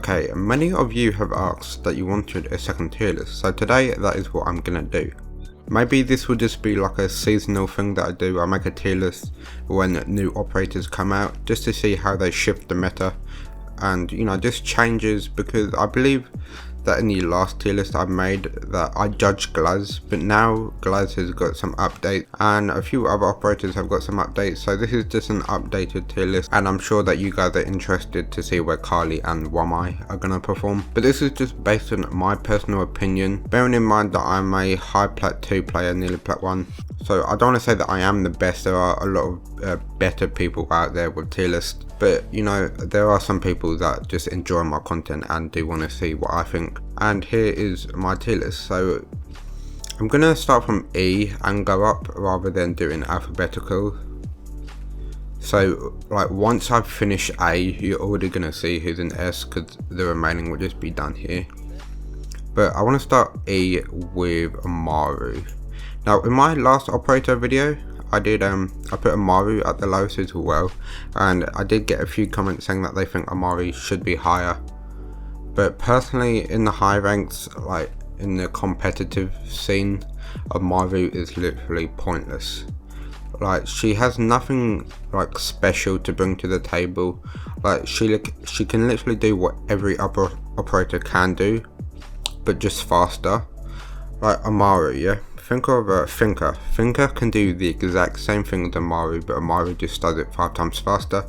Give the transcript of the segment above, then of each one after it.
Okay, many of you have asked that you wanted a second tier list, so today that is what I'm gonna do. Maybe this will just be like a seasonal thing that I do. I make a tier list when new operators come out just to see how they shift the meta and just changes, because I believe that in the last tier list I made that I judged Glaz, but now Glaz has got some updates and a few other operators have got some updates, so this is just an updated tier list, and I'm sure that you guys are interested to see where Kali and Wamai are gonna perform. But this is just based on my personal opinion, bearing in mind that I'm a high plat 2 player, nearly plat 1, so I don't want to say that I am the best. There are a lot of better people out there with tier lists, but there are some people that just enjoy my content and do want to see what I think, and here is my tier list. So I'm gonna start from E and go up rather than doing alphabetical. So like once I finish A, you're already gonna see who's in S, because the remaining will just be done here. But I want to start E with Maru. Now in my last operator video I put Amaru at the lowest as well, and I did get a few comments saying that they think Amaru should be higher, but personally in the high ranks, like in the competitive scene, Amaru is literally pointless. Like she has nothing like special to bring to the table. Like she can literally do what every other operator can do, but just faster. Like Amaru, yeah, think of Thinker. Thinker can do the exact same thing as Amaru, but Amaru just does it 5 times faster,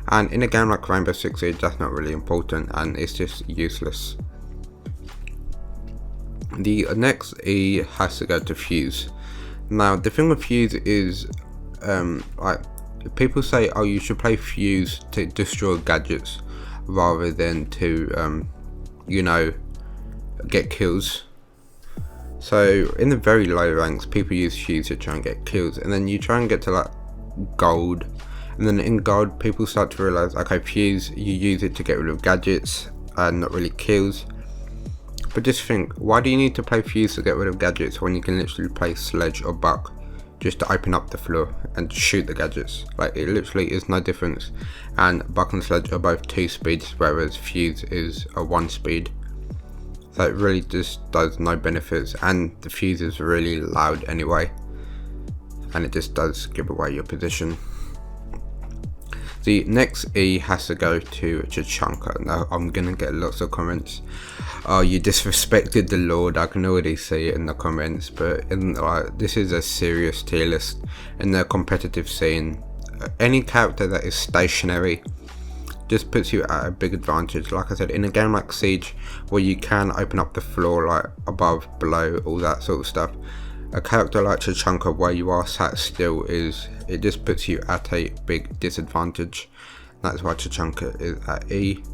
and in a game like Rainbow Six Siege that's not really important and it's just useless. The next E has to go to Fuse. Now the thing with Fuse is like people say, oh, you should play Fuse to destroy gadgets rather than to get kills. So in the very low ranks people use Fuse to try and get kills, and then you try and get to like gold, and then in gold people start to realize, okay, Fuse, you use it to get rid of gadgets and not really kills. But just think, why do you need to play Fuse to get rid of gadgets when you can literally play Sledge or Buck just to open up the floor and shoot the gadgets? Like it literally is no difference, and Buck and Sledge are both 2 speeds, whereas Fuse is a 1 speed. So it really just does no benefits, and the Fuse is really loud anyway, and it just does give away your position. The next E has to go to Tachanka. Now I'm gonna get lots of comments, oh, you disrespected the Lord. I can already see it in the comments, but this is a serious tier list. In the competitive scene, any character that is stationary just puts you at a big advantage. Like I said, in a game like Siege, where you can open up the floor like above, below, all that sort of stuff, a character like Tachanka where you are sat still it just puts you at a big disadvantage. That's why Tachanka is at E.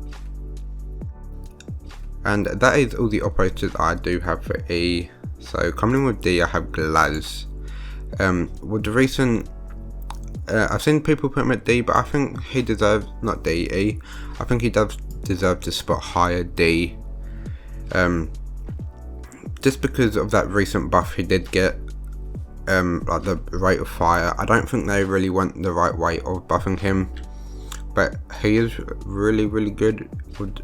And that is all the operators I do have for E. So coming in with D, I have Glaz. With the recent I've seen people put him at D, but I think he deserves, not D, E. I think he does deserve to spot higher D. Just because of that recent buff he did get, like the rate of fire. I don't think they really went the right way of buffing him, but he is really good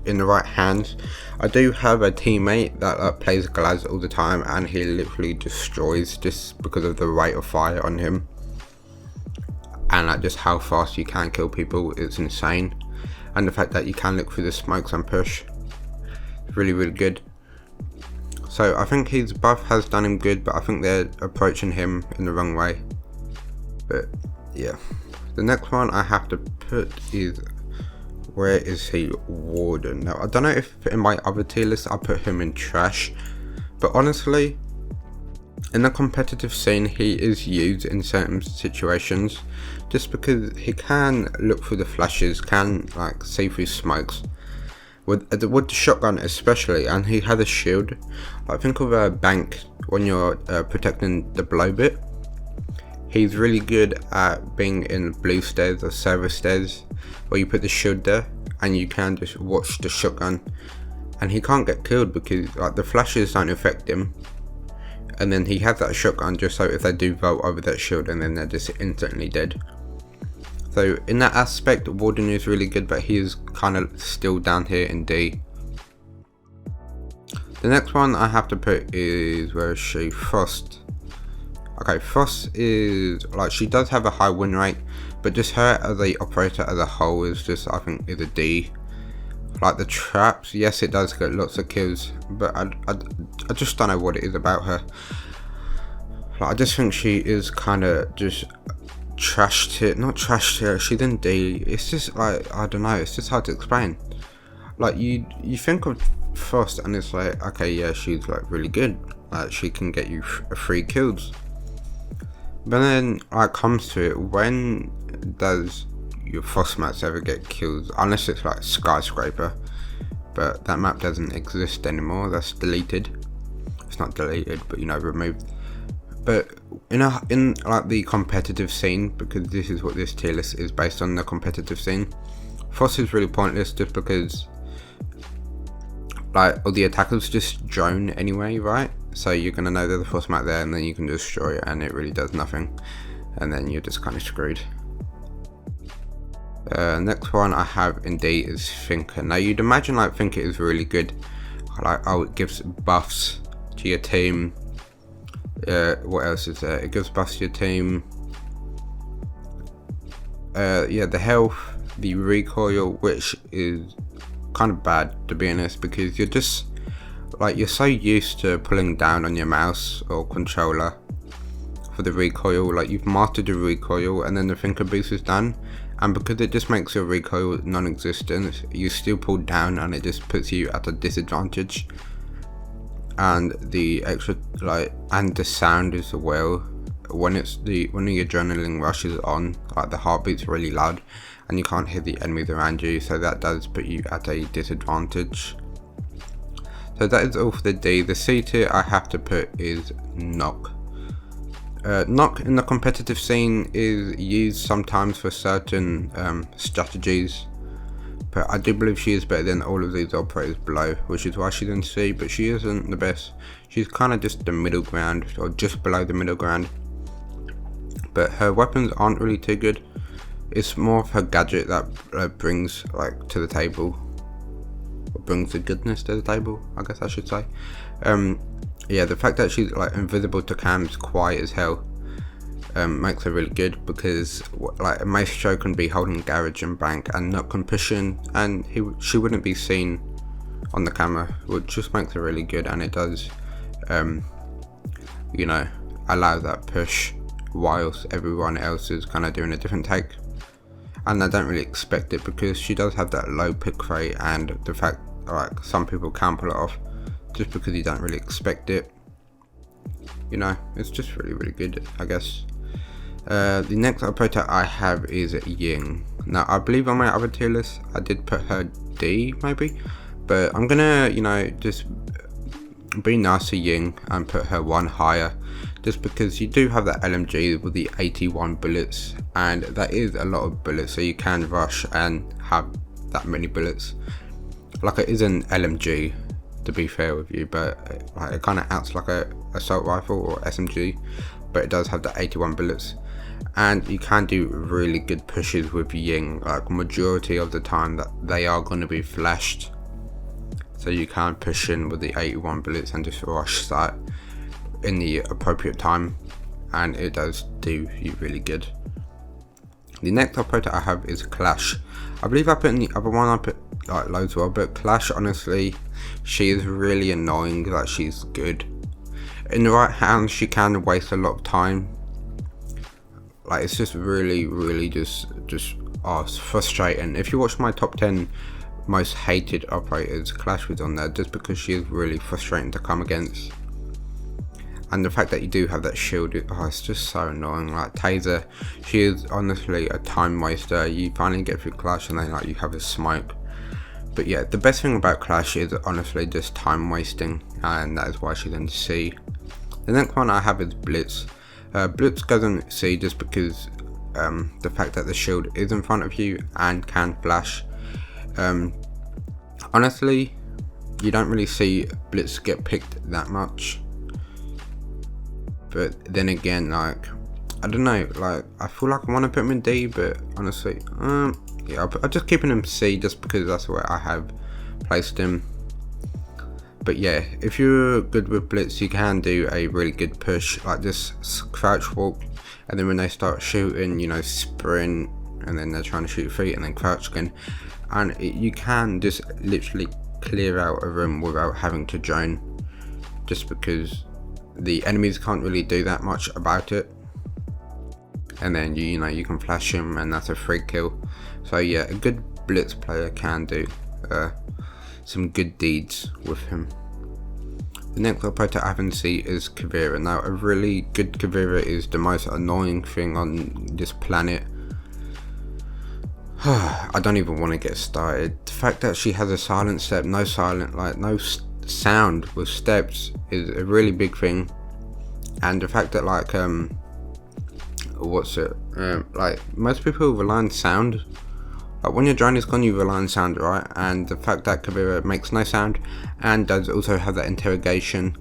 in the right hands. I do have a teammate that plays Glaz all the time, and he literally destroys just because of the rate of fire on him. And like just how fast you can kill people, it's insane, and the fact that you can look through the smokes and push, really good. So I think his buff has done him good, but I think they're approaching him in the wrong way. But yeah, the next one I have to put is, where is he, Warden. Now I don't know if in my other tier list I put him in trash, but honestly in the competitive scene he is used in certain situations, just because he can look through the flashes, can like see through smokes with the shotgun especially, and he has a shield. I think of a bank when you're protecting the blow bit. He's really good at being in blue stairs or server stairs where you put the shield there and you can just watch the shotgun, and he can't get killed because like the flashes don't affect him. And then he has that shotgun just so if they do vault over that shield, and then they're just instantly dead. So in that aspect, Warden is really good, but he is kind of still down here in D. The next one I have to put is, where is she? Frost. Okay, Frost is, like, she does have a high win rate, but just her as a operator as a whole is just, I think, is a D. Like the traps, yes, it does get lots of kills, but I just don't know what it is about her. Like, I just think she is kind of just trashed it, not trashed it, she's in D. It's just like, I don't know, it's just hard to explain. Like, you think of Frost and it's like, okay, yeah, she's like really good, like she can get you 3 kills. But then, like, comes to it, when does your Frost maps ever get kills? Unless it's like Skyscraper, but that map doesn't exist anymore. That's deleted. It's not deleted, but, you know, removed. But in like the competitive scene, because this is what this tier list is based on, the competitive scene, Frost is really pointless just because, like, all the attackers just drone anyway, right? So you're gonna know there's a Frost map there, and then you can destroy it, and it really does nothing, and then you're just kind of screwed. Next one I have in D is Thinker. Now you'd imagine like Thinker is really good, like, oh, it gives buffs to your team. What else is there? It gives buffs to your team. Yeah, the health, the recoil, which is kind of bad to be honest, because you're just like, you're so used to pulling down on your mouse or controller for the recoil, like you've mastered the recoil, and then the Thinker boost is done, and because it just makes your recoil non-existent, you still pull down and it just puts you at a disadvantage. And the extra, like, and the sound as well, when the adrenaline rush is on, like the heartbeat's really loud and you can't hear the enemies around you, so that does put you at a disadvantage. So that is all for the D. The C tier I have to put is Knock. Knock in the competitive scene is used sometimes for certain strategies, but I do believe she is better than all of these operators below, which is why she's in C, but she isn't the best. She's kind of just the middle ground, or just below the middle ground, but her weapons aren't really too good. It's more of her gadget that brings, like, to the table, or brings the goodness to the table, I guess I should say. Yeah, the fact that she's like invisible to cams, quiet as hell, makes her really good, because like a Maestro can be holding garage and bank and not can push in, and she wouldn't be seen on the camera, which just makes her really good, and it does you know, allow that push whilst everyone else is kind of doing a different take, and I don't really expect it because she does have that low pick rate, and the fact like some people can pull it off just because you don't really expect it. You know, it's just really good, I guess. The next operator I have is Ying. Now I believe on my other tier list I did put her D maybe, but I'm gonna, you know, just be nice to Ying and put her one higher, just because you do have that LMG with the 81 bullets, and that is a lot of bullets, so you can rush and have that many bullets. Like, it is an LMG, to be fair with you, but like, it kind of acts like a assault rifle or SMG, but it does have the 81 bullets, and you can do really good pushes with Ying. Like, majority of the time that they are going to be flashed, so you can push in with the 81 bullets and just rush that in the appropriate time, and it does do you really good. The next operator I have is Clash. I believe I put in the other one, I put like loads well, but Clash, honestly, she is really annoying. Like, she's good in the right hands, she can waste a lot of time. Like, it's just really just it's frustrating. If you watch my top 10 most hated operators, Clash was on there, just because she is really frustrating to come against. And the fact that you do have that shield, it's just so annoying. Like, Taser, she is honestly a time waster. You finally get through Clash and then like you have a smoke. But yeah, the best thing about Clash is honestly just time wasting, and that is why she's in C. The next one I have is Blitz. Blitz goes in C just because the fact that the shield is in front of you and can flash. Honestly, you don't really see Blitz get picked that much. But then again, like, I don't know, like, I feel like I want to put him in D, but honestly, yeah, I'll just keep him in C just because that's where I have placed him. But yeah, if you're good with blitz, you can do a really good push, like this crouch walk, and then when they start shooting, you know, sprint, and then they're trying to shoot feet and then crouch again, and you can just literally clear out a room without having to drone, just because the enemies can't really do that much about it. And then you know, you can flash him and that's a free kill. So yeah, a good blitz player can do some good deeds with him. The next operator I haven't seen is Kavira. Now a really good Kavira is the most annoying thing on this planet. I don't even want to get started. The fact that she has a silent step, no sound with steps is a really big thing. And the fact that like like most people rely on sound. Like when your drone is gone, you rely on sound, right? And the fact that Kavira makes no sound and does also have that interrogation,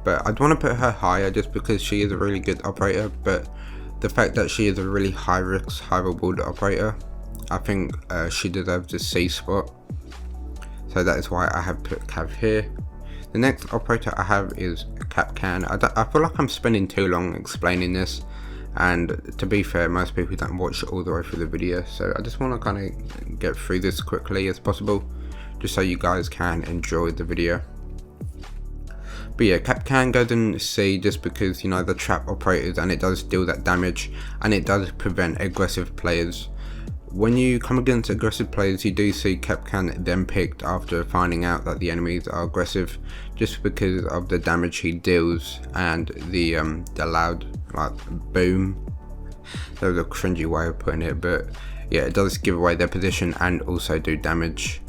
but I'd want to put her higher just because she is a really good operator. But the fact that she is a really high risk, high reward operator, I think she deserves a C spot. So that is why I have put Cav here. The next operator I have is Kraken. I feel like I'm spending too long explaining this, and to be fair, most people don't watch all the way through the video, so I just want to kind of get through this quickly as possible, just so you guys can enjoy the video. But yeah, Kraken goes in C just because, you know, the trap operators, and it does deal that damage, and it does prevent aggressive players. When you come against aggressive players, you do see Kraken then picked after finding out that the enemies are aggressive, just because of the damage he deals and the loud like boom. That was a cringy way of putting it, but yeah, it does give away their position and also do damage.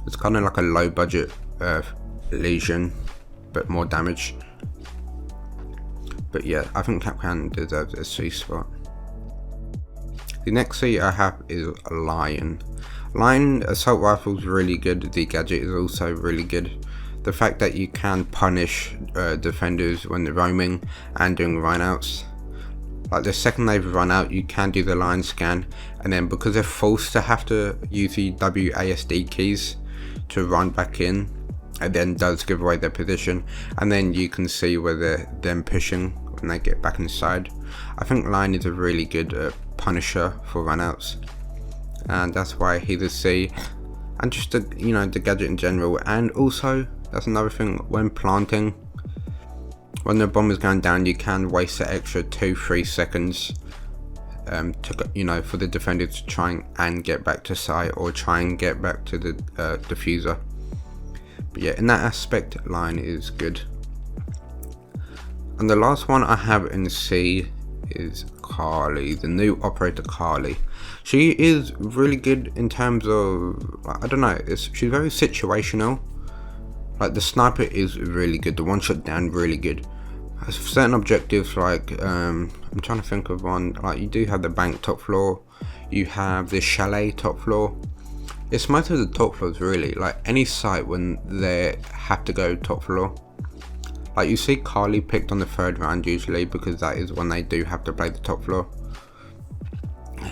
It's kind of like a low budget Legion, but more damage. But yeah, I think Kraken deserves a C spot. The next C I have is Lion. Lion assault rifle is really good. The gadget is also really good. The fact that you can punish defenders when they're roaming and doing run-outs. Like the second they've run out, you can do the line scan, and then because they're forced to have to use the WASD keys to run back in, it then does give away their position, and then you can see where they're then pushing when they get back inside. I think Lion is a really good punisher for runouts, and that's why he's a C. And just the, you know, the gadget in general. And also that's another thing, when planting, when the bomb is going down, you can waste the extra 2-3 seconds to, you know, for the defender to try and get back to site or try and get back to the diffuser. But yeah, in that aspect, Lion is good. And the last one I have in C is Carly, the new operator Carly. She is really good in terms of, I don't know, she's very situational. Like the sniper is really good, the one shot down really good. Certain objectives, like I'm trying to think of one, like you do have the bank top floor, you have the chalet top floor. It's most of the top floors really, like any site when they have to go top floor. Like you see Carly picked on the 3rd round usually, because that is when they do have to play the top floor.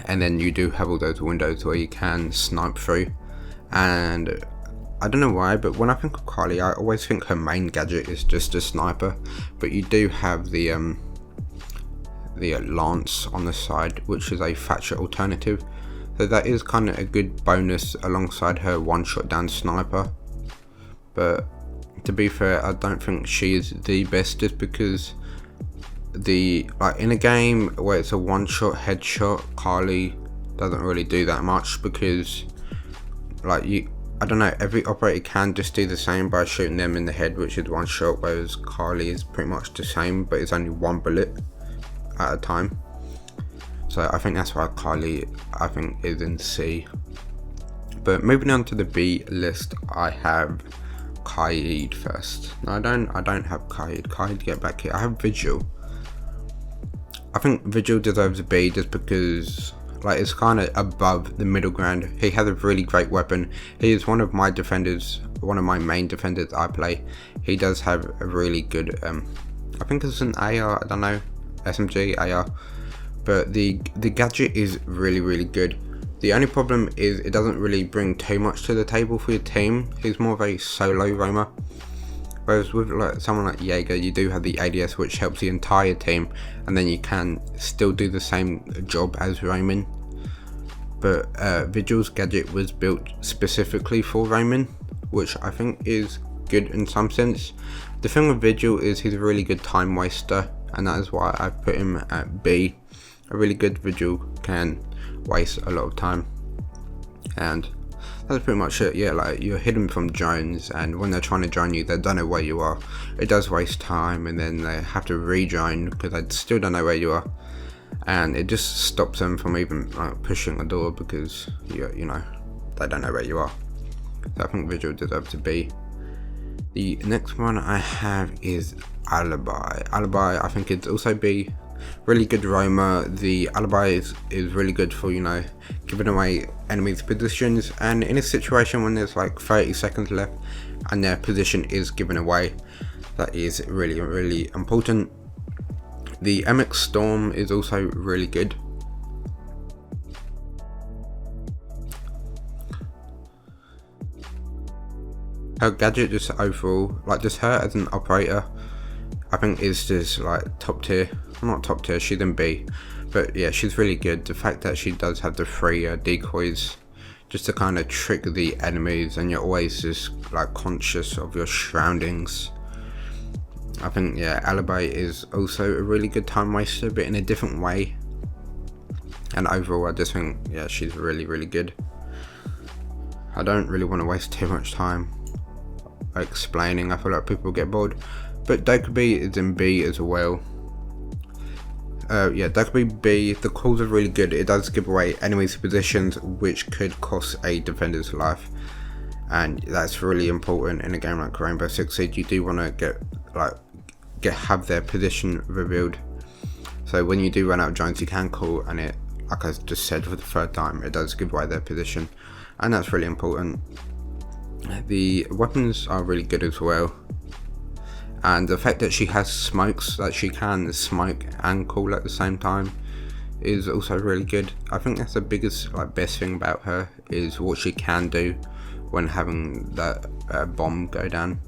And then you do have all those windows where you can snipe through. And I don't know why, but when I think of Carly, I always think her main gadget is just a sniper. But you do have the lance on the side, which is a Thatcher alternative. So that is kind of a good bonus alongside her one-shot down sniper. But to be fair, I don't think she is the best, just because like in a game where it's a one-shot headshot, Carly doesn't really do that much, because like I don't know, every operator can just do the same by shooting them in the head, which is one shot, whereas Carly is pretty much the same, but it's only one bullet at a time. So I think that's why Carly, I think, is in C. But moving on to the B list, I have Kaid first. No, I don't have Kaid. Kaid, get back here. I have Vigil. I think Vigil deserves a B just because, like, it's kind of above the middle ground. He has a really great weapon. He is one of my defenders, one of my main defenders I play. He does have a really good, I think it's an AR, I don't know, SMG, AR. But the gadget is really good. The only problem is it doesn't really bring too much to the table for your team. He's more of a solo roamer. Whereas with like someone like Jaeger, you do have the ADS, which helps the entire team, and then you can still do the same job as Raymond. But Vigil's gadget was built specifically for Raymond, which I think is good in some sense. The thing with Vigil is he's a really good time waster, and that is why I put him at B. A really good Vigil can waste a lot of time, and that's pretty much it. Yeah, like you're hidden from drones, and when they're trying to drone you, they don't know where you are. It does waste time, and then they have to rejoin because they still don't know where you are, and it just stops them from even like pushing a door because you know they don't know where you are. So I think Vigil deserves to be. The next one I have is Alibi. Alibi, I think it's also B. Really good roamer. The Alibi is really good for, you know, giving away enemies' positions, and in a situation when there's like 30 seconds left and their position is given away, that is really important. The MX Storm is also really good. Her gadget, just overall, like just her as an operator, I think is just like top tier. Not top tier, she's in B, but yeah, she's really good. The fact that she does have the 3 decoys just to kind of trick the enemies, and you're always just like conscious of your surroundings. I think, yeah, Alibi is also a really good time waster, but in a different way. And overall, I just think, yeah, she's really good. I don't really want to waste too much time explaining. I feel like people get bored. But Dokubi is in B as well. Yeah, Dokubi B, the calls are really good. It does give away enemies' positions, which could cost a defender's life, and that's really important in a game like Rainbow Six Siege. You do want to have their position revealed. So when you do run out of drones, you can call, and it, like I just said for the 3rd time, it does give away their position, and that's really important. The weapons are really good as well. And the fact that she has smokes, that she can smoke and call at the same time, is also really good. I think that's the biggest, best thing about her, is what she can do when having that bomb go down.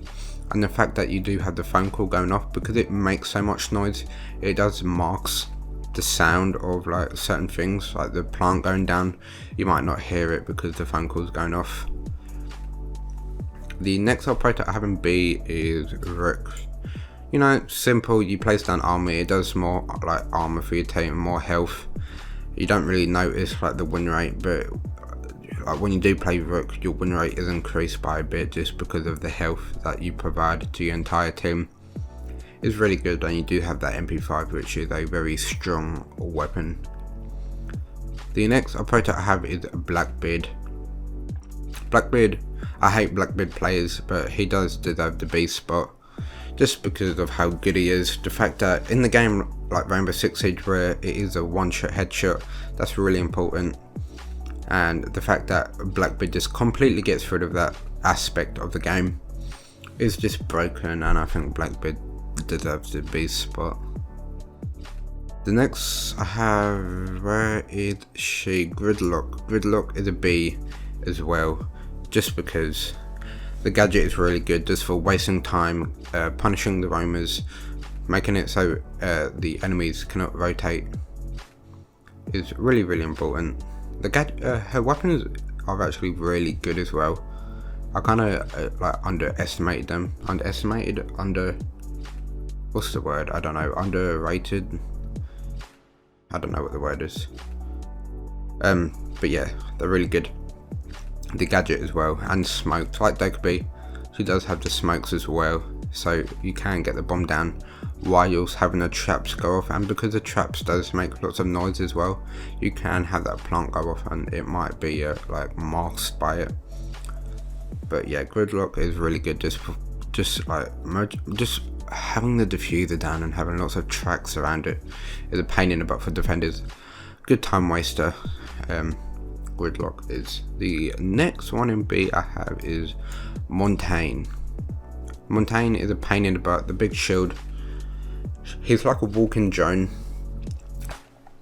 And the fact that you do have the phone call going off, because it makes so much noise, it does masks the sound of certain things, like the plant going down. You might not hear it because the phone call's going off. The next operator I have in B is Rook. You know, simple, you place down armor, it does more armor for your team, more health. You don't really notice the win rate, but when you do play Rook, your win rate is increased by a bit just because of the health that you provide to your entire team. It's really good, and you do have that MP5, which is a very strong weapon. The next operator I have is Blackbeard. Blackbeard, I hate Blackbeard players, but he does deserve the B spot just because of how good he is. The fact that in the game like Rainbow Six Siege, where it is a one-shot headshot, that's really important. And the fact that Blackbeard just completely gets rid of that aspect of the game is just broken, and I think Blackbeard deserves the B spot. The next I have, where is she? Gridlock. Gridlock is a B as well, just because the gadget is really good just for wasting time, punishing the roamers, making it so the enemies cannot rotate is really important. The gadget, her weapons are actually really good as well. I kind of underestimated them. What's the word? I don't know. Underrated. I don't know what the word is. But yeah, they're really good. The gadget as well, and smokes, like Dokubi, she does have the smokes as well, so you can get the bomb down while you're having the traps go off. And because the traps does make lots of noise as well, you can have that plant go off, and it might be masked by it. But yeah, Gridlock is really good, just having the diffuser down and having lots of tracks around it is a pain in the butt for defenders. Good time waster. Gridlock is. The next one in B I have is Montaigne. Montaigne is a pain in the butt. The big shield. He's like a walking drone.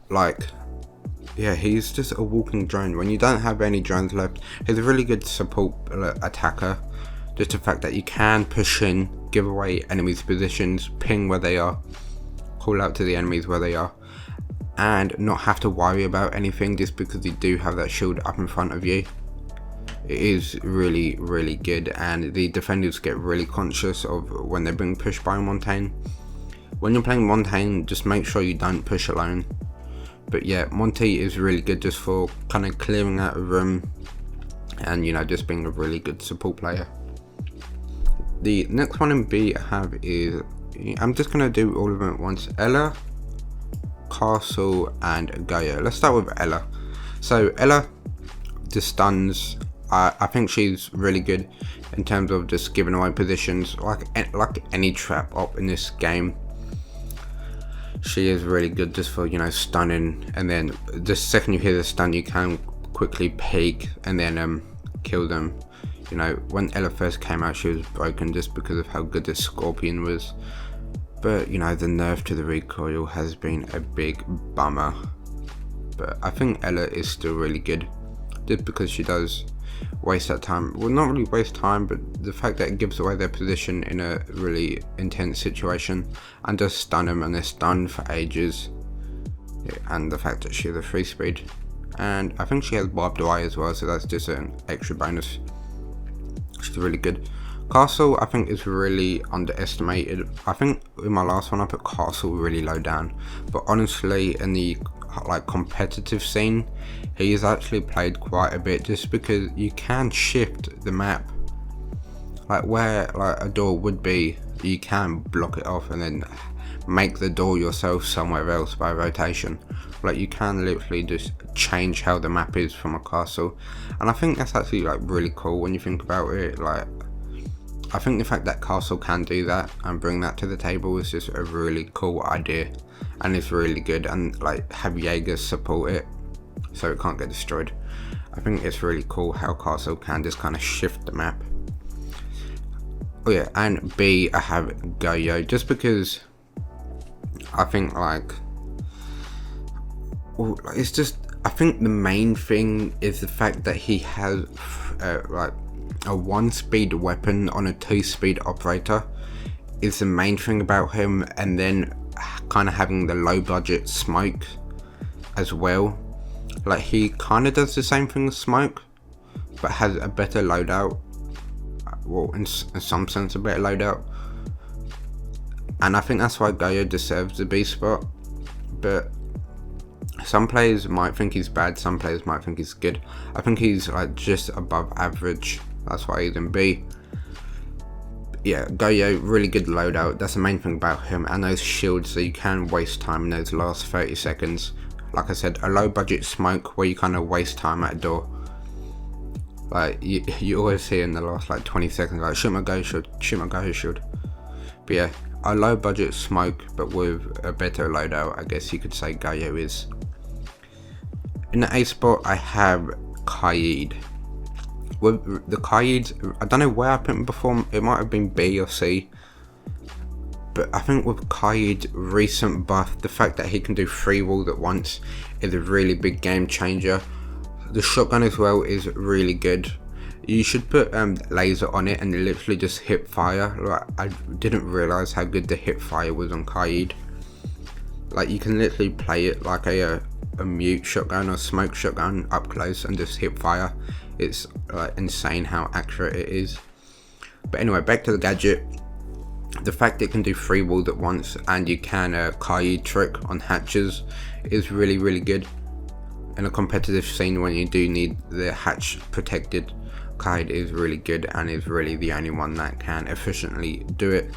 Yeah, he's just a walking drone. When you don't have any drones left, he's a really good support attacker. Just the fact that you can push in give away enemies' positions, ping where they are, call out to the enemies where they are, and not have to worry about anything just because you do have that shield up in front of you. It is really, really good, and the defenders get really conscious of when they're being pushed by Montaigne. When you're playing Montaigne, just make sure you don't push alone. But yeah, Monty is really good just for kind of clearing out a room and, you know, just being a really good support player. The next one in B I have is, I'm just going to do all of them at once, Ella, Castle and Goyo. Let's start with Ella. So Ella just stuns. I think she's really good in terms of just giving away positions, like any trap op in this game. She is really good just for, you know, stunning, and then the second you hear the stun you can quickly peek and then kill them. You know, when Ella first came out she was broken just because of how good the Scorpion was, but you know, the nerf to the recoil has been a big bummer. But I think Ella is still really good just because she does waste that time. Well, not really waste time, but the fact that it gives away their position in a really intense situation and just stun them, and they're stunned for ages. Yeah, and the fact that she has a free speed, and I think she has barbed wire as well, so that's just an extra bonus. She's really good. Castle I think is really underestimated. I think in my last one I put Castle really low down, but honestly in the like competitive scene he is actually played quite a bit just because you can shift the map. Like where like a door would be, you can block it off and then make the door yourself somewhere else by rotation. Like you can literally just change how the map is from a castle, and I think that's actually like really cool when you think about it. Like I think the fact that Castle can do that and bring that to the table is just a really cool idea, and it's really good, and like have Jaegers support it so it can't get destroyed. I think it's really cool how Castle can just kind of shift the map. Oh yeah, and B I have Goyo just because I think like, well, it's just, I think the main thing is the fact that he has like a 1-speed weapon on a 2-speed operator is the main thing about him, and then kind of having the low budget smoke as well. Like he kind of does the same thing as smoke but has a better loadout, well in some sense a better loadout, and I think that's why Goyo deserves the B spot. But some players might think he's bad, some players might think he's good. I think he's like just above average, that's why he's in B. Yeah, Goyo, really good loadout, that's the main thing about him, and those shields, so you can waste time in those last 30 seconds. Like I said, a low budget smoke where you kind of waste time at a door. Like you always hear in the last like 20 seconds like shoot my Goyo shield, shoot my Goyo shield. But yeah, a low budget smoke but with a better loadout, I guess you could say Goyo is. In the A spot I have Kaid. With the Kaids, I don't know where I put him before, it might have been B or C, but I think with Kaid's recent buff, the fact that he can do 3 walls at once is a really big game changer. The shotgun as well is really good. You should put laser on it and literally just hip fire. Like I didn't realise how good the hip fire was on Kaid. Like you can literally play it like a mute shotgun or smoke shotgun up close and just hip fire. It's like insane how accurate it is. But anyway, back to the gadget. The fact it can do 3 walls at once and you can Kaid trick on hatches is really, really good. In a competitive scene when you do need the hatch protected, Kaid is really good and is really the only one that can efficiently do it.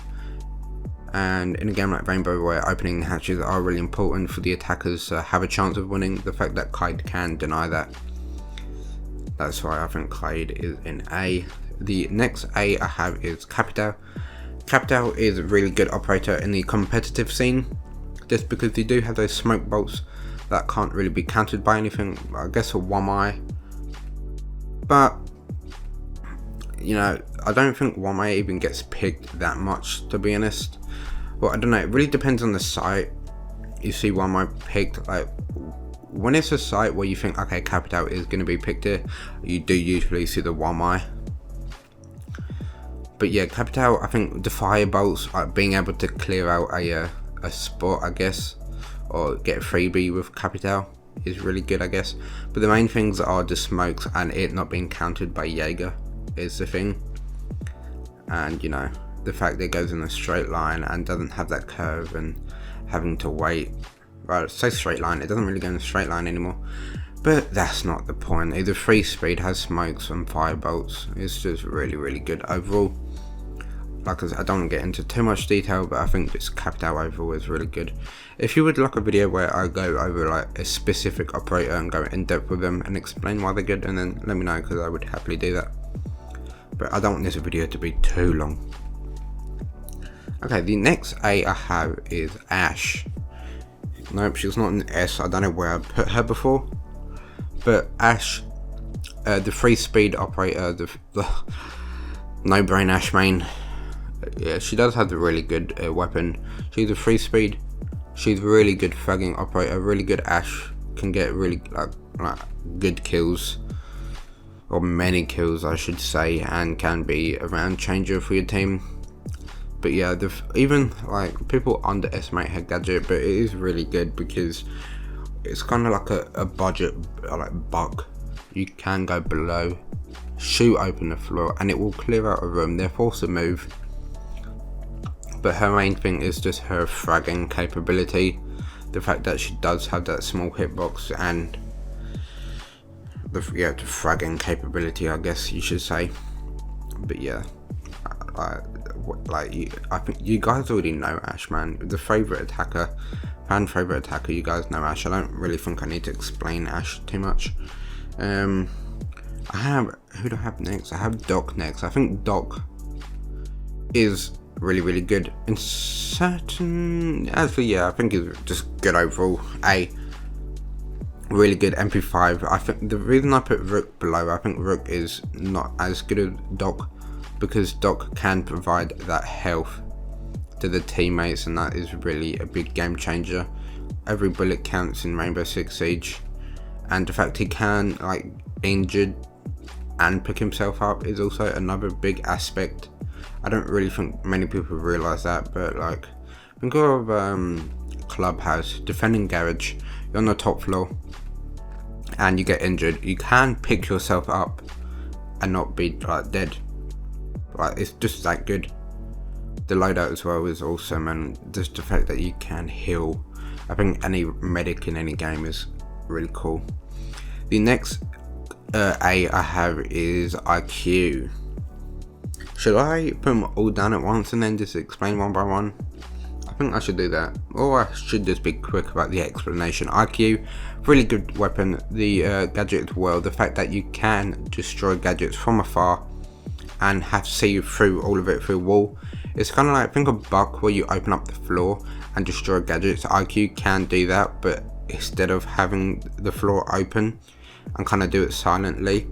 And in a game like Rainbow where opening hatches are really important for the attackers to have a chance of winning, the fact that Kaid can deny that, that's why I think Kaid is in A. The next A I have is Capital. Capital is a really good operator in the competitive scene, just because they do have those smoke bolts that can't really be countered by anything, I guess a 1-eye. But, you know, I don't think 1-eye even gets picked that much, to be honest. Well, I don't know, it really depends on the site. You see 1-eye picked, like, when it's a site where you think, okay, Capital is going to be picked here, you do usually see the 1-eye. But yeah, Capital, I think the fire bolts, like being able to clear out a spot, I guess, or get a freebie with Capital is really good, I guess. But the main things are the smokes and it not being countered by Jaeger is the thing. And you know, the fact that it goes in a straight line and doesn't have that curve and having to wait. Well, it's so straight line, it doesn't really go in a straight line anymore. But that's not the point. The free speed has smokes and fire bolts. It's just really good overall. Like I don't want to get into too much detail, but I think this Capital overall is really good. If you would like a video where I go over like a specific operator and go in depth with them and explain why they're good, and then let me know, because I would happily do that. But I don't want this video to be too long. Okay, the next A I have is Ash. Nope, she's not an S. I don't know where I put her before. But Ash, the free speed operator, the no brain Ash main. Yeah, she does have the really good weapon. She's a free speed. She's a really good fragging operator. Really good Ash. Can get really like good kills, or many kills I should say, and can be a round changer for your team. But yeah, even like people underestimate her gadget, but it is really good because it's kind of like a budget like buck. You can go below, shoot open the floor, and it will clear out a room. They're forced to move. But her main thing is just her fragging capability. The fact that she does have that small hitbox and the fragging capability, I guess you should say. But yeah, I think you guys already know Ash, man. The favorite attacker, fan favorite attacker. You guys know Ash. I don't really think I need to explain Ash too much. I have, who do I have next? I have Doc next. I think Doc is really good in certain, actually yeah, I think it's just good overall. A really good MP5. I think the reason I put Rook below, I think Rook is not as good as Doc, because Doc can provide that health to the teammates, and that is really a big game changer. Every bullet counts in Rainbow Six Siege, and the fact he can like injured and pick himself up is also another big aspect. I don't really think many people realise that, but like think of Clubhouse, defending garage, you're on the top floor and you get injured, you can pick yourself up and not be like dead. Like, it's just that good. The loadout as well is awesome, and just the fact that you can heal. I think any medic in any game is really cool. The next A I have is IQ. Should I put them all down at once and then just explain one by one? I think I should do that, or I should just be quick about the explanation. IQ, really good weapon. The gadget as well, the fact that you can destroy gadgets from afar and have to see through all of it through a wall. It's kind of like, think of Buck, where you open up the floor and destroy gadgets. IQ can do that, but instead of having the floor open and kind of do it silently,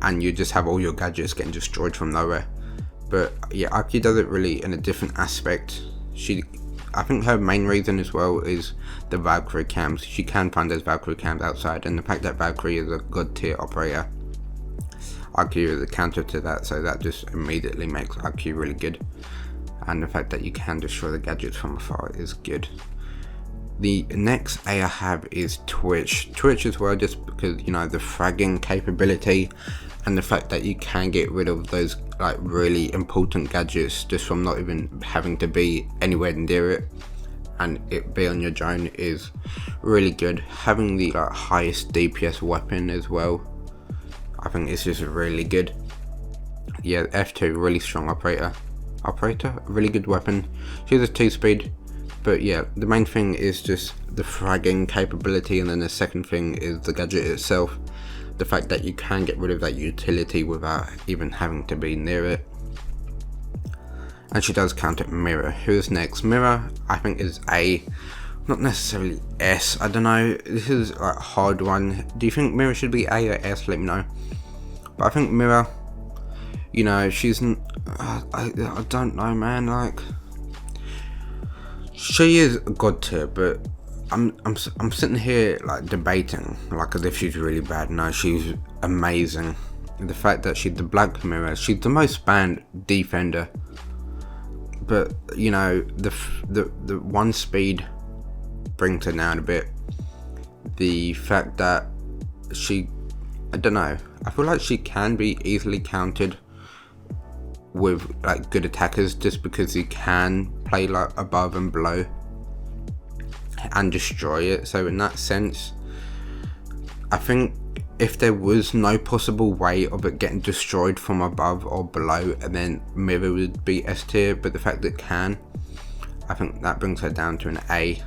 and you just have all your gadgets getting destroyed from nowhere. But yeah, IQ does it really in a different aspect. I think her main reason as well is the Valkyrie cams. She can find those Valkyrie cams outside, and the fact that Valkyrie is a god tier operator, IQ is a counter to that, so that just immediately makes IQ really good. And the fact that you can destroy the gadgets from afar is good. The next A I have is Twitch. Twitch as well, just because, you know, the fragging capability and the fact that you can get rid of those like really important gadgets just from not even having to be anywhere near it, and it be on your drone is really good. Having the like highest DPS weapon as well, I think it's just really good. Yeah, F2, really strong operator, really good weapon. She's a 2-speed, but yeah, the main thing is just the fragging capability, and then the second thing is the gadget itself. The fact that you can get rid of that utility without even having to be near it. And she does counter Mirror. Who's next? Mirror, I think, is A, not necessarily S. I don't know, this is like a hard one. Do you think Mirror should be A or S? Let me know. But I think Mirror, you know, she's I don't know, man. Like, she is a god tier, but I'm sitting here like debating like as if she's really bad. No, she's amazing. the fact that she's the Black Mirror, she's the most banned defender. But you know, the one speed brings her down a bit. The fact that she, I don't know, I feel like she can be easily countered with like good attackers, just because he can play like above and below and destroy it. So in that sense, I think if there was no possible way of it getting destroyed from above or below, and then Mirror would be S tier, but the fact that it can, I think that brings her down to an A.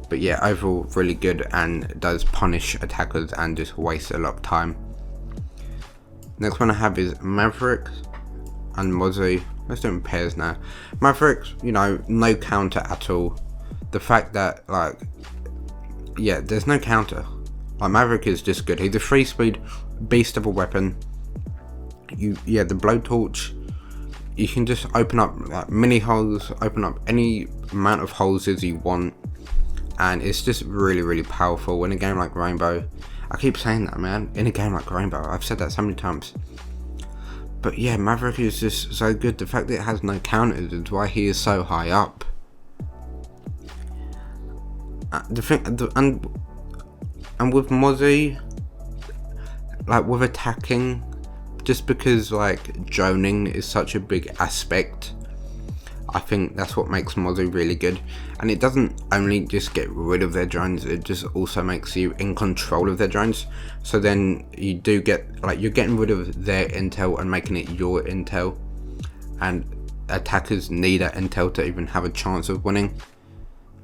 But yeah, overall really good, and does punish attackers and just waste a lot of time. Next one I have is Maverick and Mozzie. Let's do it in pairs now. Maverick, you know, no counter at all. The fact that, like, yeah, there's no counter. Like, Maverick is just good. He's a 3-speed beast of a weapon. The blowtorch, you can just open up like mini holes, open up any amount of holes as you want, and it's just really powerful in a game like Rainbow. I keep saying that, man, in a game like Rainbow. I've said that so many times. But yeah, Maverick is just so good. The fact that it has no counters is why he is so high up. And with Mozzie, like with attacking, just because like droning is such a big aspect, I think that's what makes Mozzie really good. And it doesn't only just get rid of their drones, it just also makes you in control of their drones. So then you do get, like, you're getting rid of their intel and making it your intel, and attackers need that intel to even have a chance of winning.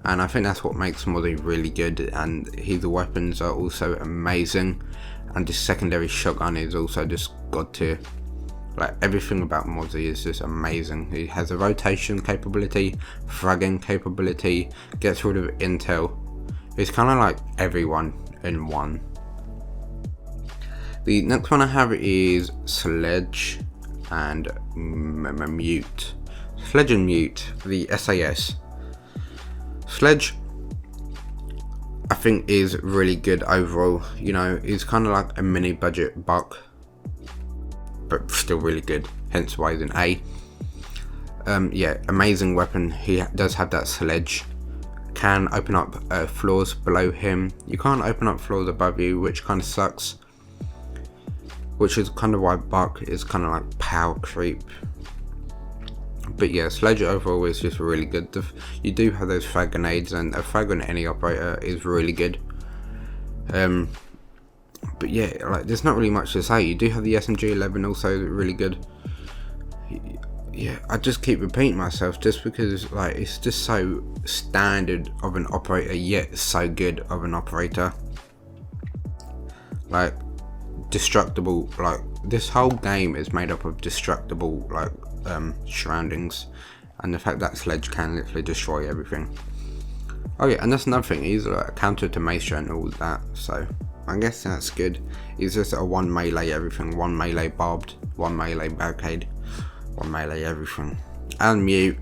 And I think that's what makes Mozzie really good, and the weapons are also amazing, and the secondary shotgun is also just god tier. Like, everything about Mozzie is just amazing. He has a rotation capability, fragging capability, gets rid of intel. It's kind of like everyone in one. The next one I have is Sledge and Mute. Sledge and Mute, the SAS. Sledge, I think, is really good overall. You know, he's kind of like a mini budget buck, but still really good, hence why he's an A. Yeah, amazing weapon. He does have that sledge. Can open up floors below him. You can't open up floors above you, which kind of sucks. Which is kind of why buck is kind of like power creep. But yeah, Sledge overall is just really good. You do have those frag grenades, and a frag on any operator is really good. But yeah, like, there's not really much to say. You do have the SMG-11 also really good. Yeah, I just keep repeating myself just because, like, it's just so standard of an operator, yet so good of an operator. Like, destructible, like, this whole game is made up of destructible, like, surroundings, and the fact that Sledge can literally destroy everything. Oh yeah, and that's another thing, he's like a counter to Maestro and all that, so I guess that's good. He's just a one melee everything, one melee barbed, one melee barricade, one melee everything. And Mute,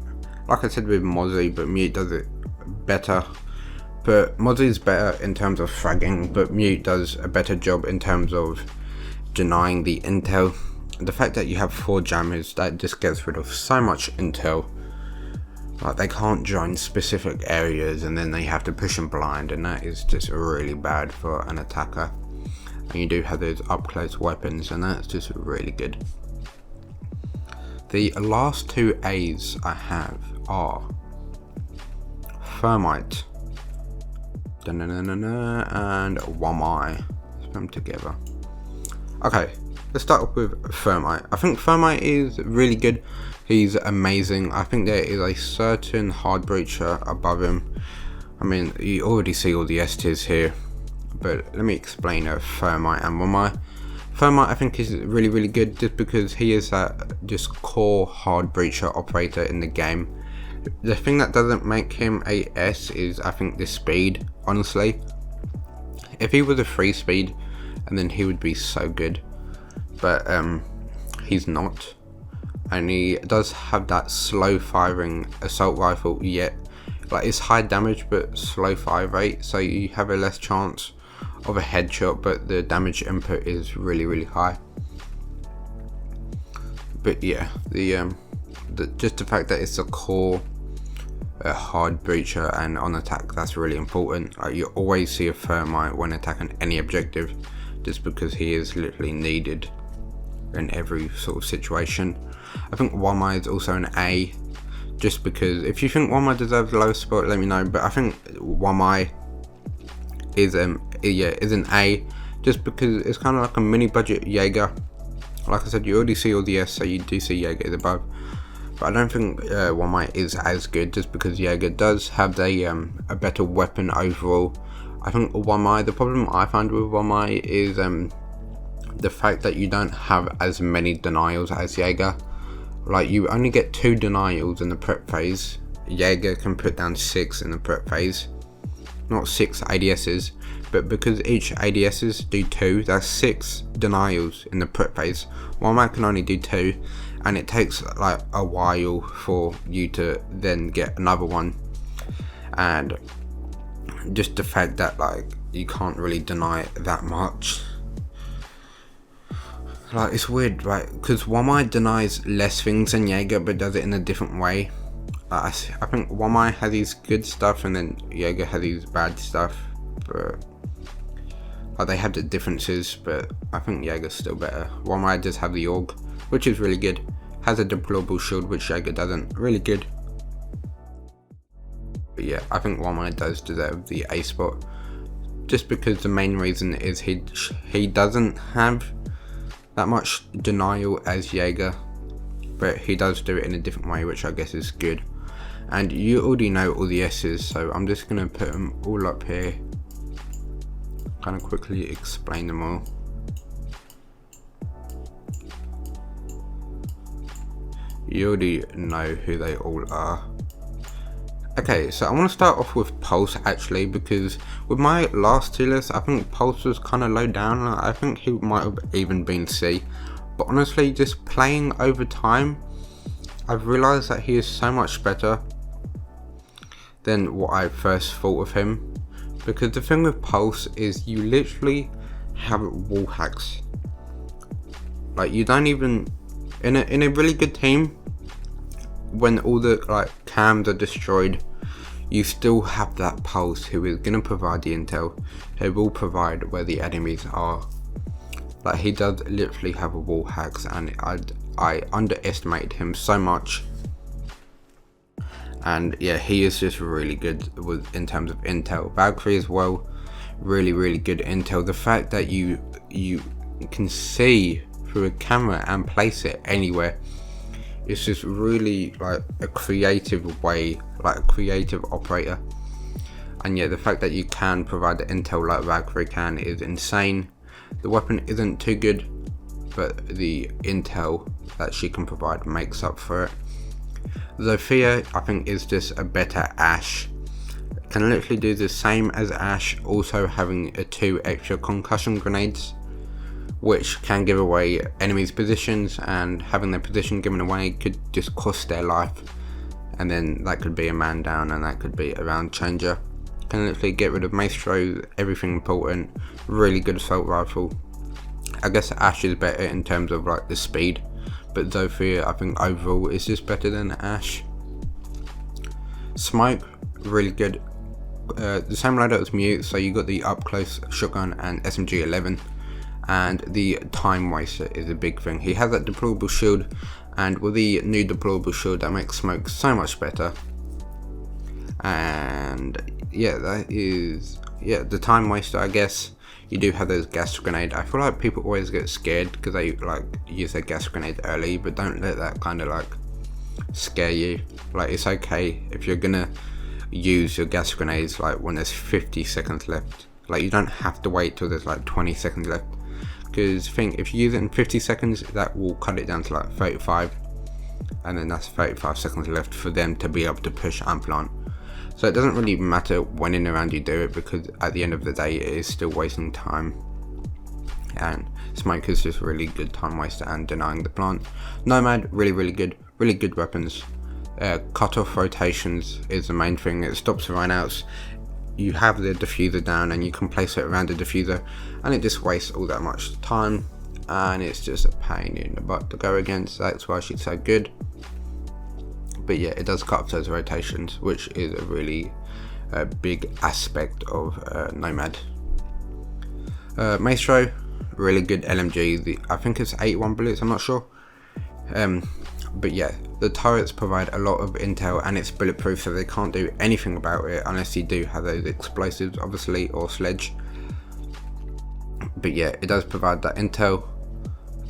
like I said with Mozzie, but Mute does it better. But Mozzie's better in terms of fragging, but Mute does a better job in terms of denying the intel. The fact that you have 4 jammers, that just gets rid of so much intel. Like, they can't join specific areas, and then they have to push them blind, and that is just really bad for an attacker. And you do have those up close weapons, and that's just really good. The last 2 A's I have are Thermite and Wamai. Let's put them together. Okay, let's start off with Thermite. I think Thermite is really good. He's amazing. I think there is a certain hard breacher above him. I mean, you already see all the S tiers here, but let me explain Thermite and Wamai. Thermite, I think, is really good just because he is that just core hard breacher operator in the game. The thing that doesn't make him a S is, I think, the speed, honestly. If he was a 3-speed, and then he would be so good, but he's not, and he does have that slow firing assault rifle, yet like it's high damage but slow fire rate, so you have a less chance of a headshot, but the damage input is really high. But yeah, just the fact that it's a core, a hard breacher, and on attack, that's really important. You always see a thermite when attacking any objective, just because he is literally needed in every sort of situation. I think Wamai is also an A, just because if you think Wamai deserves a low spot, let me know. But I think Wamai is an A, just because it's kind of like a mini budget Jaeger. Like I said, you already see all the S, so you do see Jaeger is above. But I don't think Wamai is as good, just because Jaeger does have a better weapon overall. I think Wamai, the problem I find with Wamai is the fact that you don't have as many denials as Jaeger. Like, you only get 2 denials in the prep phase. Jaeger can put down 6 in the prep phase. Not 6 ADSs, but because each ADSs do 2, that's 6 denials in the prep phase. Wamai can only do 2, and it takes like a while for you to then get another one. And just the fact that like you can't really deny that much, like, it's weird, right? Because Wamai denies less things than Jaeger, but does it in a different way. I think Wamai has his good stuff, and then Jaeger has his bad stuff, but they have the differences. But I think Jaeger's still better. Wamai does have the AUG, which is really good. Has a deployable shield, which Jaeger doesn't. Really good. But yeah, I think Wamai does deserve the A spot, just because the main reason is he doesn't have that much denial as Jaeger, but he does do it in a different way, which I guess is good. And you already know all the S's, so I'm just gonna put them all up here, kind of quickly explain them all. You already know who they all are. Okay, so I want to start off with Pulse, actually, because with my last tier list, I think Pulse was kind of low down. I think he might have even been C. But honestly, just playing over time, I've realised that he is so much better than what I first thought of him. Because the thing with Pulse is you literally have wall hacks. Like, you don't even, in a really good team, when all the like cams are destroyed, you still have that Pulse who is going to provide the intel, who will provide where the enemies are. Like, he does literally have a wall hacks, and I underestimated him so much. And yeah, he is just really good in terms of intel. Valkyrie as well, really good intel. The fact that you can see through a camera and place it anywhere, it's just really like a creative way, like a creative operator. And yeah, the fact that you can provide the intel like Valkyrie can is insane. The weapon isn't too good, but the intel that she can provide makes up for it. Zofia, I think, is just a better Ashe. Can literally do the same as Ashe, also having 2 extra concussion grenades, which can give away enemies' positions, and having their position given away could just cost their life. And then that could be a man down, and that could be a round changer. Can literally get rid of Maestro, everything important. Really good assault rifle. I guess Ashe is better in terms of like the speed, but Zofia, I think overall is just better than Ashe. Smoke, really good. The same loadout as Mute, so you got the up close shotgun and SMG 11, and the time waster is a big thing. He has that deployable shield, and with the new deployable shield, that makes Smoke so much better. And yeah, that is, yeah, the time waster, I guess. You do have those gas grenade. I feel like people always get scared because they like use their gas grenade early, but don't let that kind of like scare you. Like, it's okay if you're gonna use your gas grenades like when there's 50 seconds left. Like, you don't have to wait till there's like 20 seconds left, because think if you use it in 50 seconds, that will cut it down to like 35, and then that's 35 seconds left for them to be able to push and plant. So it doesn't really matter when in around you do it, because at the end of the day it is still wasting time. And Smoke is just really good time waster and denying the plant. Nomad, really good weapons. Cut off rotations is the main thing. It stops runouts. You have the diffuser down and you can place it around the diffuser, and it just wastes all that much time. and it's just a pain in the butt to go against. That's why she's so good. But yeah, it does cut off those rotations, which is a really big aspect of Nomad. Maestro, really good LMG. I think it's 81 bullets, I'm not sure. But yeah, the turrets provide a lot of intel and it's bulletproof, so they can't do anything about it unless you do have those explosives, obviously, or sledge. But yeah, it does provide that intel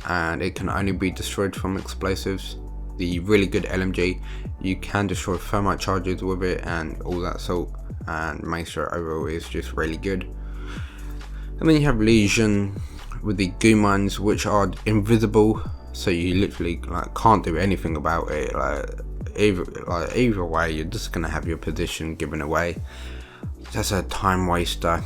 and it can only be destroyed from explosives. The really good LMG, you can destroy thermite charges with it and all that sort, and Maestro overall is just really good. And then you have Legion with the goo mines, which are invisible, so you literally can't do anything about it. Either way, you're just gonna have your position given away. That's a time waster.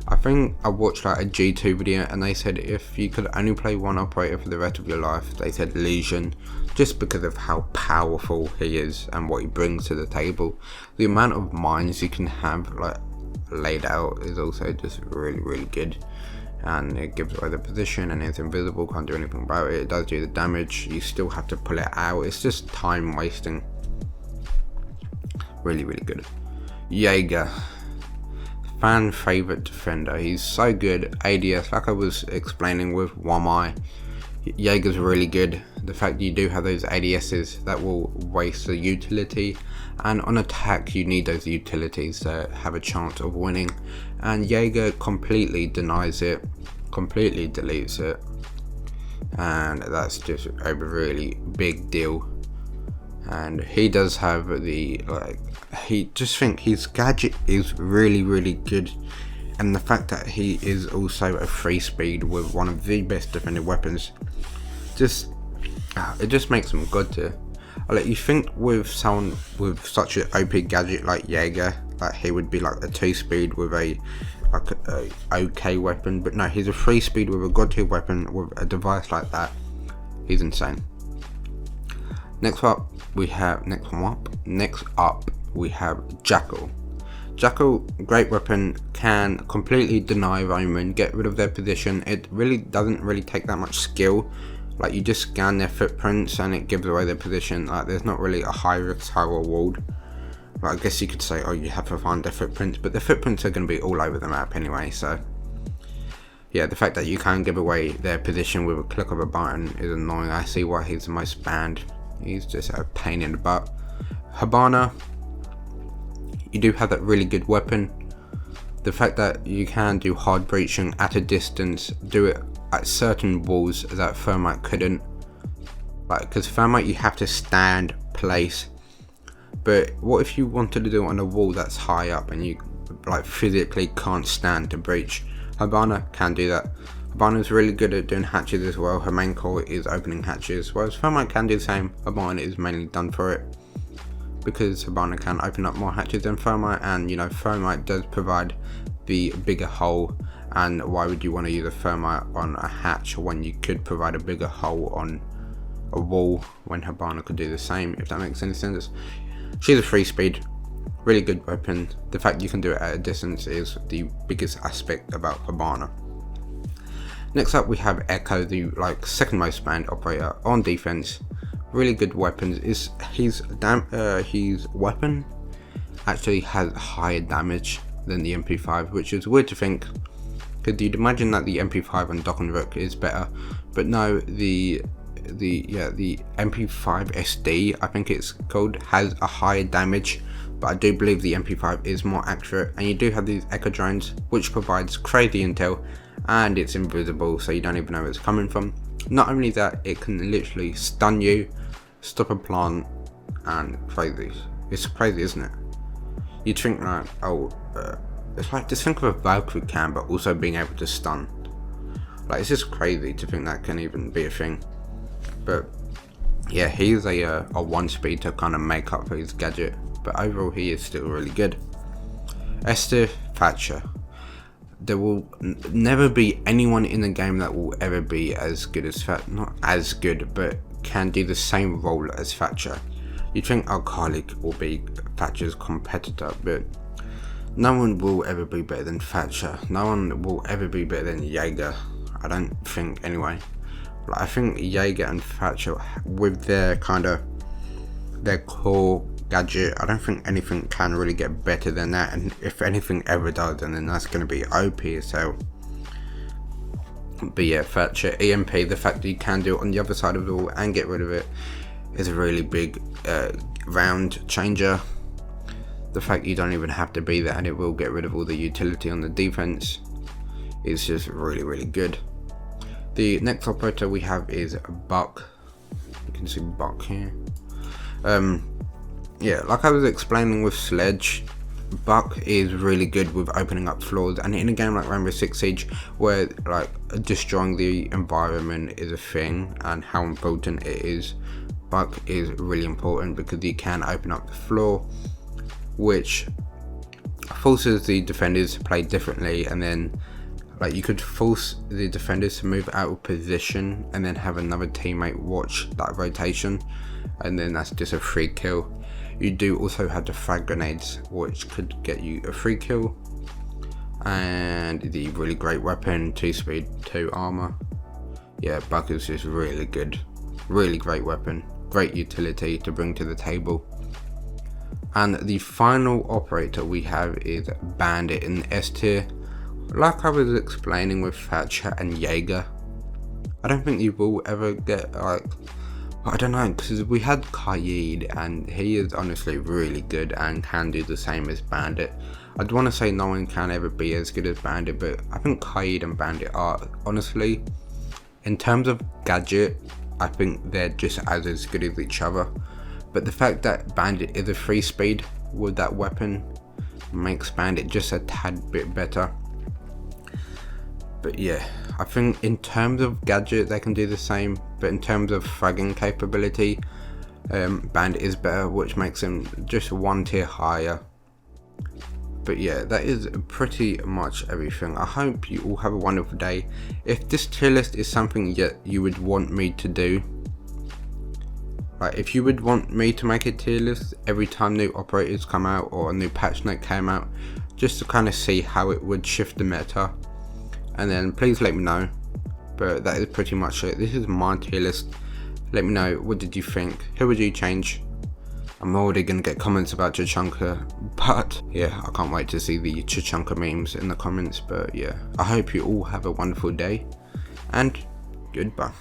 I think I watched a G2 video and they said if you could only play one operator for the rest of your life, they said Legion, just because of how powerful he is and what he brings to the table. The amount of mines you can have laid out is also just really good, and it gives away the position and it's invisible, can't do anything about it. It does do the damage, you still have to pull it out. It's just time wasting. Really good. Jaeger, fan favorite defender. He's so good. ADS, like I was explaining with one eye, Jaeger's really good. The fact you do have those ADSs that will waste the utility, and on attack you need those utilities to have a chance of winning, and Jaeger completely denies it, completely deletes it, and that's just a really big deal. And he does have the his gadget is really good, and the fact that he is also a free speed with one of the best defended weapons, it just makes him good to. You think with someone with such an OP gadget like Jaeger, he would be like a 2-speed with a okay weapon, but no, he's a 3-speed with a god tier weapon with a device like that. He's insane. Next up we have Jackal. Jackal, great weapon, can completely deny Roman, get rid of their position. It really doesn't take that much skill. You just scan their footprints and it gives away their position. There's not really a high risk, high reward. I guess you could say, oh, you have to find their footprints, but their footprints are going to be all over the map anyway, so yeah, the fact that you can give away their position with a click of a button is annoying. I see why he's the most banned. He's just a pain in the butt. Habana, you do have that really good weapon. The fact that you can do hard breaching at a distance, do it at certain walls that Thermite couldn't. Because Thermite you have to stand, place. But what if you wanted to do it on a wall that's high up and you physically can't stand to breach? Habana can do that. Habana is really good at doing hatches as well. Her main core is opening hatches, whereas Thermite can do the same. Habana is mainly done for it, because Habana can open up more hatches than Thermite, and Thermite does provide the bigger hole, and why would you want to use a Thermite on a hatch when you could provide a bigger hole on a wall when Habana could do the same, if that makes any sense. She's a 3-speed, really good weapon. The fact you can do it at a distance is the biggest aspect about Habana. Next up we have Echo, the second most banned operator on defense. Really good weapons. His weapon actually has higher damage than the MP5, which is weird to think, because you'd imagine that the MP5 on Dock and Rook is better, but no, the MP5 SD, I think it's called, has a higher damage, but I do believe the MP5 is more accurate. And you do have these Echo drones, which provides crazy intel, and it's invisible, so you don't even know where it's coming from. Not only that, it can literally stun you, stop a plant, and crazy. It's crazy, isn't it? You'd think it's just think of a Valkyrie cam, but also being able to stun. It's just crazy to think that can even be a thing. But yeah, he's a 1-speed to kind of make up for his gadget, but overall he is still really good. Esther Thatcher. There will never be anyone in the game that will ever be as good as not as good, but can do the same role as Thatcher. You'd think Alcoholic will be Thatcher's competitor, but no one will ever be better than Thatcher. No one will ever be better than Jaeger. I don't think anyway. Like, I think Jaeger and Thatcher, with their their core gadget, I don't think anything can really get better than that, and if anything ever does, then that's going to be OP as hell. But yeah, Thatcher EMP, the fact that you can do it on the other side of the wall and get rid of it is a really big round changer. The fact you don't even have to be there and it will get rid of all the utility on the defense is just really good. The next operator we have is Buck. You can see Buck here. Yeah, like I was explaining with Sledge, Buck is really good with opening up floors, and in a game like Rainbow Six Siege, where like destroying the environment is a thing and how important it is, Buck is really important because you can open up the floor, which forces the defenders to play differently, and then like you could force the defenders to move out of position and then have another teammate watch that rotation, and then that's just a free kill. You do also have the frag grenades, which could get you a free kill, and the really great weapon, 2 speed, 2 armor. Yeah, Buck is just really good, really great weapon, great utility to bring to the table. And the final operator we have is Bandit in S tier. Like I was explaining with Thatcher and Jaeger, I don't think you will ever get like, I don't know, because we had Qaid and he is honestly really good and can do the same as Bandit. I'd want to say no one can ever be as good as Bandit, but I think Qaid and Bandit are, honestly, in terms of gadget, I think they're just as good as each other. But the fact that Bandit is a 3 speed with that weapon makes Bandit just a tad bit better. But yeah, I think in terms of gadget they can do the same, but in terms of fragging capability, Bandit is better, which makes him just 1 tier higher. But yeah, that is pretty much everything. I hope you all have a wonderful day. If this tier list is something that you would want me to do, like if you would want me to make a tier list every time new operators come out or a new patch note came out, just to kind of see how it would shift the meta, and then please let me know. But that is pretty much it. This is my tier list. Let me know, what did you think? Who would you change? I'm already gonna get comments about Chachunka, but yeah, I can't wait to see the Chachunka memes in the comments. But yeah, I hope you all have a wonderful day, and goodbye.